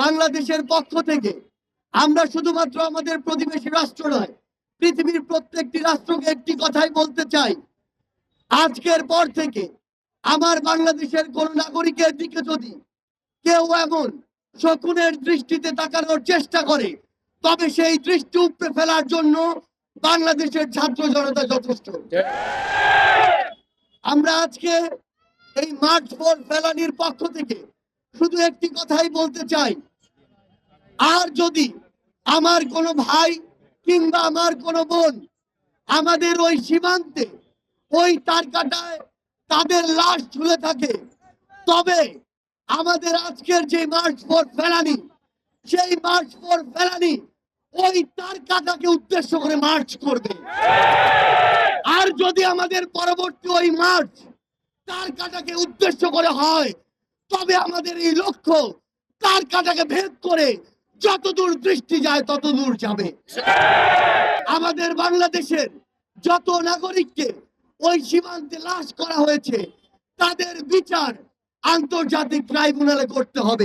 বাংলাদেশের পক্ষ থেকে আমরা শুধুমাত্র আমাদের প্রতিবেশী রাষ্ট্র নয়, পৃথিবীর প্রত্যেকটি রাষ্ট্রকে একটি কথাই বলতে চাই, আজকের পর থেকে আমার বাংলাদেশের কোন নাগরিকের দিকে যদি কেউ এমন শকুনের দৃষ্টিতে তাকানোর চেষ্টা করে, তবে সেই দৃষ্টি উপড়ে ফেলার জন্য বাংলাদেশের ছাত্র জনতা যথেষ্ট। আমরা আজকে এই মার্চ ফর ফেলানির পক্ষ থেকে শুধু একটি কথাই বলতে চাই, আর যদি আমার কোনো ভাই কিংবা আমার কোনো বোন আমাদের ওই সীমান্তে ওই তারকাটায় তাদের লাশ ঝুলে থাকে, তবে আমাদের আজকের যে মার্চ ফর ফেলানি, সেই মার্চ ফর ফেলানি ওই তারকাটাকে উদ্দেশ্য করে মার্চ করবে। আর যদি আমাদের পরবর্তী ওই মার্চ তারকাটাকে উদ্দেশ্য করে হয়, তবে আমাদের এই লক্ষ্য তারকাটাকে ভেদ করে যতদূর দৃষ্টি যায় ততদূর যাবে। আমাদের বাংলাদেশের যত নাগরিককে ওই সীমান্তে লাশ করা হয়েছে, তাদের বিচার আন্তর্জাতিক ট্রাইব্যুনালে করতে হবে।